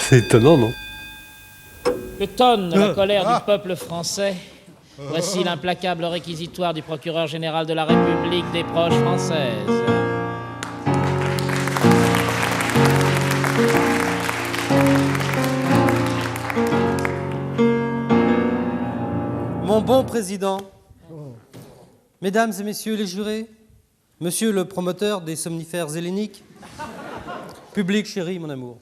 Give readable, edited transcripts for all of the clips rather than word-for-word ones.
C'est étonnant, non? Que tonne la colère du peuple français. Voici l'implacable réquisitoire du procureur général de la République des proches françaises. Mon bon président, mesdames et messieurs les jurés, monsieur le promoteur des somnifères helléniques, public chéri, mon amour.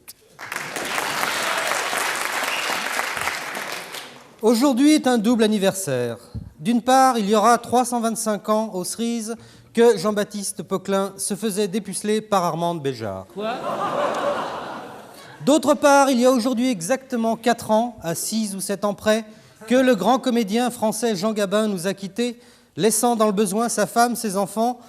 Aujourd'hui est un double anniversaire. D'une part, il y aura 325 ans aux cerises que Jean-Baptiste Poquelin se faisait dépuceler par Armande Béjart. Quoi? D'autre part, il y a aujourd'hui exactement 4 ans, à 6 ou 7 ans près, que le grand comédien français Jean Gabin nous a quittés, laissant dans le besoin sa femme, ses enfants,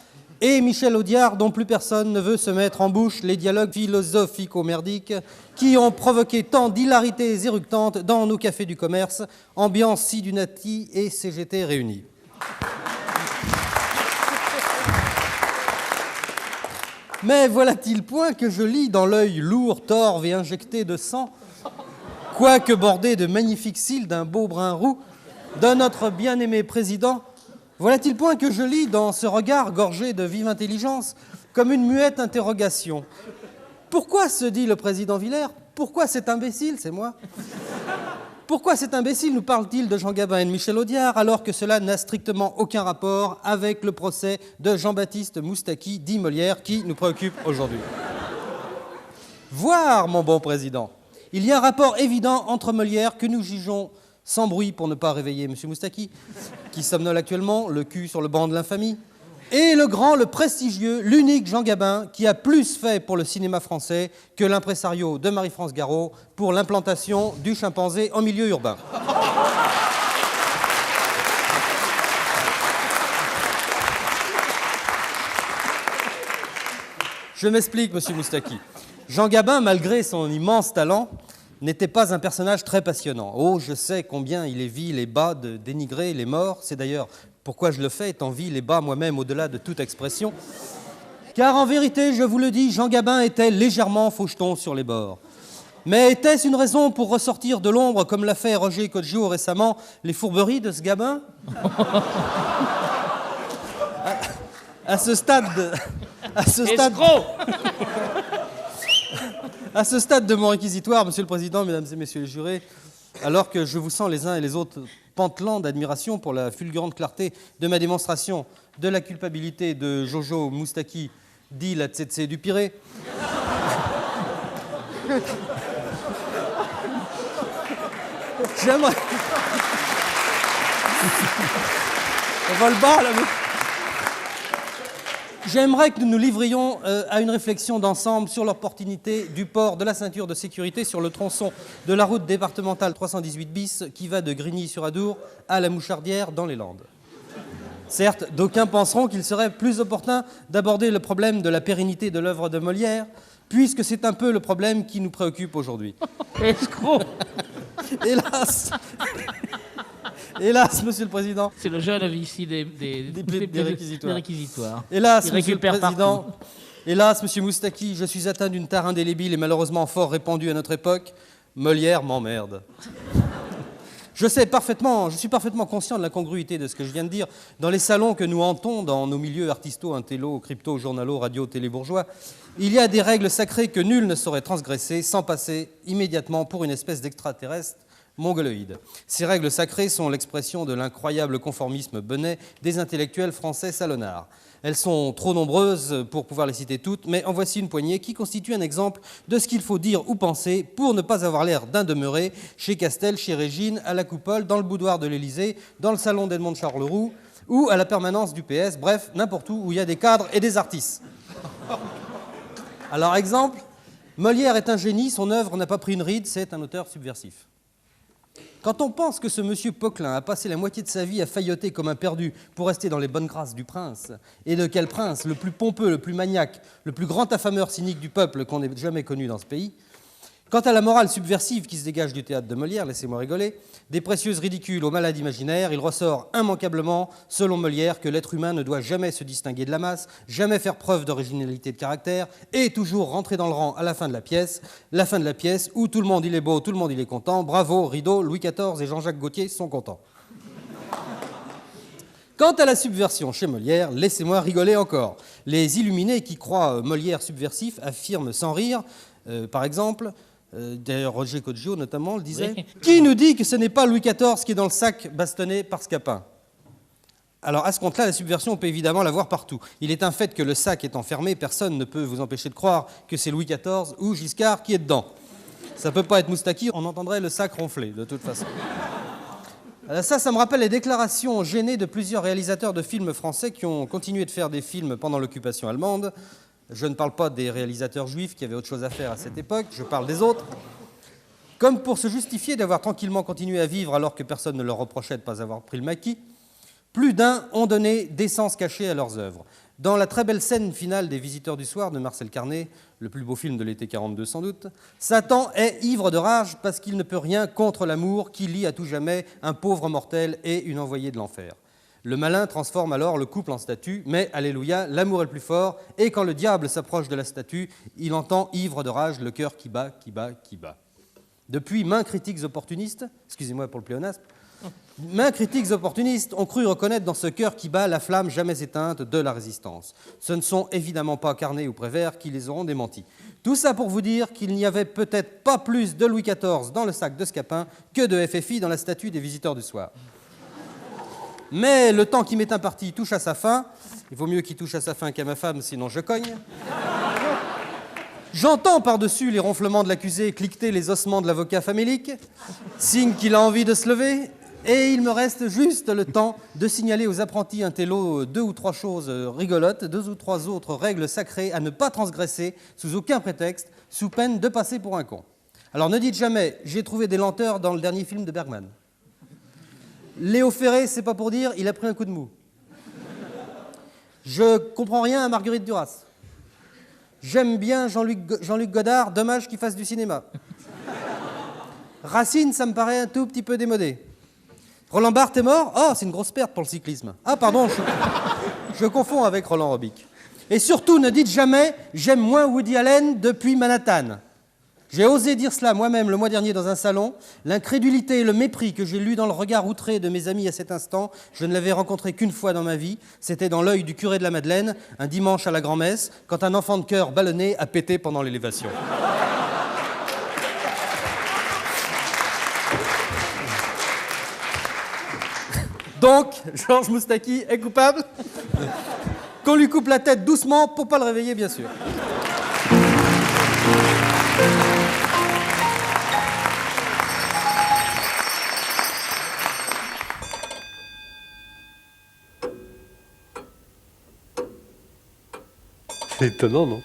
et Michel Audiard, dont plus personne ne veut se mettre en bouche les dialogues philosophico-merdiques qui ont provoqué tant d'hilarités éructantes dans nos cafés du commerce, ambiance Sidunati et CGT réunis. Mais voilà-t-il point que je lis dans l'œil lourd, torve et injecté de sang, quoique bordé de magnifiques cils d'un beau brun roux, de notre bien-aimé président, voilà-t-il point que je lis dans ce regard gorgé de vive intelligence, comme une muette interrogation. Pourquoi, se dit le président Villers, pourquoi cet imbécile, c'est moi, pourquoi cet imbécile nous parle-t-il de Jean Gabin et de Michel Audiard, alors que cela n'a strictement aucun rapport avec le procès de Jean-Baptiste Moustaki, dit Molière, qui nous préoccupe aujourd'hui? Voir, mon bon président, il y a un rapport évident entre Molière, que nous jugeons sans bruit pour ne pas réveiller M. Moustaki, qui somnole actuellement, le cul sur le banc de l'infamie, et le grand, le prestigieux, l'unique Jean Gabin, qui a plus fait pour le cinéma français que l'impresario de Marie-France Garot pour l'implantation du chimpanzé en milieu urbain. Je m'explique, M. Moustaki. Jean Gabin, malgré son immense talent, n'était pas un personnage très passionnant. Oh, je sais combien il est vil et bas de dénigrer les morts. C'est d'ailleurs pourquoi je le fais, étant vil et bas moi-même au-delà de toute expression. Car en vérité, je vous le dis, Jean Gabin était légèrement faucheton sur les bords. Mais était-ce une raison pour ressortir de l'ombre, comme l'a fait Roger Codjo récemment, les fourberies de ce Gabin? À ce stade... À ce stade de mon réquisitoire, Monsieur le Président, Mesdames et Messieurs les jurés, alors que je vous sens les uns et les autres pantelants d'admiration pour la fulgurante clarté de ma démonstration de la culpabilité de Jojo Moustaki, dit la Tsetse du Pirée, j'aimerais... On vole bas, là, j'aimerais que nous nous livrions à une réflexion d'ensemble sur l'opportunité du port de la ceinture de sécurité sur le tronçon de la route départementale 318 bis qui va de Grigny-sur-Adour à la Mouchardière dans les Landes. Certes, d'aucuns penseront qu'il serait plus opportun d'aborder le problème de la pérennité de l'œuvre de Molière, puisque c'est un peu le problème qui nous préoccupe aujourd'hui. Escroc! Hélas, Monsieur le Président. C'est le jeune ici des réquisitoires. Hélas, Monsieur le Président. Hélas, Monsieur Moustaki, je suis atteint d'une tare indélébile et malheureusement fort répandue à notre époque. Molière m'emmerde. Je suis parfaitement conscient de l'incongruité de ce que je viens de dire. Dans les salons que nous hantons, dans nos milieux artisto, intello, crypto, journalo, radio, télé, bourgeois, il y a des règles sacrées que nul ne saurait transgresser sans passer immédiatement pour une espèce d'extraterrestre mongoloïde. Ces règles sacrées sont l'expression de l'incroyable conformisme benet des intellectuels français salonards. Elles sont trop nombreuses pour pouvoir les citer toutes, mais en voici une poignée qui constitue un exemple de ce qu'il faut dire ou penser pour ne pas avoir l'air d'un demeuré chez Castel, chez Régine, à la Coupole, dans le boudoir de l'Élysée, dans le salon d'Edmond Charleroux ou à la permanence du PS, bref, n'importe où il y a des cadres et des artistes. Alors, exemple, Molière est un génie, son œuvre n'a pas pris une ride, c'est un auteur subversif. Quand on pense que ce monsieur Poquelin a passé la moitié de sa vie à failloter comme un perdu pour rester dans les bonnes grâces du prince, et de quel prince, le plus pompeux, le plus maniaque, le plus grand affameur cynique du peuple qu'on ait jamais connu dans ce pays, Quant à la morale subversive qui se dégage du théâtre de Molière, laissez-moi rigoler, des précieuses ridicules aux malades imaginaires, il ressort immanquablement, selon Molière, que l'être humain ne doit jamais se distinguer de la masse, jamais faire preuve d'originalité de caractère, et toujours rentrer dans le rang à la fin de la pièce où tout le monde il est beau, tout le monde il est content, bravo, rideau, Louis XIV et Jean-Jacques Gaultier sont contents. Quant à la subversion chez Molière, laissez-moi rigoler encore. Les illuminés qui croient Molière subversif affirment sans rire, par exemple, d'ailleurs Roger Coggio notamment le disait, oui. Qui nous dit que ce n'est pas Louis XIV qui est dans le sac bastonné par Scapin ? Alors à ce compte-là, la subversion, on peut évidemment la voir partout. Il est un fait que le sac étant fermé, personne ne peut vous empêcher de croire que c'est Louis XIV ou Giscard qui est dedans. Ça ne peut pas être Moustaki, on entendrait le sac ronfler de toute façon. Ça me rappelle les déclarations gênées de plusieurs réalisateurs de films français qui ont continué de faire des films pendant l'occupation allemande. Je ne parle pas des réalisateurs juifs qui avaient autre chose à faire à cette époque, je parle des autres. Comme pour se justifier d'avoir tranquillement continué à vivre alors que personne ne leur reprochait de ne pas avoir pris le maquis, plus d'un ont donné des sens cachés à leurs œuvres. Dans la très belle scène finale des Visiteurs du soir de Marcel Carné, le plus beau film de l'été 42 sans doute, Satan est ivre de rage parce qu'il ne peut rien contre l'amour qui lie à tout jamais un pauvre mortel et une envoyée de l'enfer. Le malin transforme alors le couple en statue, mais, alléluia, l'amour est le plus fort, et quand le diable s'approche de la statue, il entend, ivre de rage, le cœur qui bat, qui bat, qui bat. Depuis, maints critiques opportunistes, excusez-moi pour le pléonasme, maints critiques opportunistes ont cru reconnaître dans ce cœur qui bat la flamme jamais éteinte de la résistance. Ce ne sont évidemment pas Carnet ou Prévert qui les auront démentis. Tout ça pour vous dire qu'il n'y avait peut-être pas plus de Louis XIV dans le sac de Scapin que de FFI dans la statue des Visiteurs du soir. Mais le temps qui m'est imparti touche à sa fin. Il vaut mieux qu'il touche à sa fin qu'à ma femme, sinon je cogne. J'entends par-dessus les ronflements de l'accusé cliqueter les ossements de l'avocat famélique, signe qu'il a envie de se lever, et il me reste juste le temps de signaler aux apprentis intello 2 ou 3 choses rigolotes, 2 ou 3 autres règles sacrées à ne pas transgresser sous aucun prétexte, sous peine de passer pour un con. Alors ne dites jamais « j'ai trouvé des lenteurs dans le dernier film de Bergman ». Léo Ferré, c'est pas pour dire, il a pris un coup de mou. Je comprends rien à Marguerite Duras. J'aime bien Jean-Luc Godard, dommage qu'il fasse du cinéma. Racine, ça me paraît un tout petit peu démodé. Roland Barthes est mort ? Oh, c'est une grosse perte pour le cyclisme. Ah, pardon, je confonds avec Roland Robic. Et surtout, ne dites jamais « j'aime moins Woody Allen depuis Manhattan ». J'ai osé dire cela moi-même le mois dernier dans un salon. L'incrédulité et le mépris que j'ai lu dans le regard outré de mes amis à cet instant, je ne l'avais rencontré qu'une fois dans ma vie. C'était dans l'œil du curé de la Madeleine, un dimanche à la grand-messe, quand un enfant de chœur ballonné a pété pendant l'élévation. Donc, Georges Moustaki est coupable. Qu'on lui coupe la tête doucement pour ne pas le réveiller, bien sûr. C'est étonnant, non ?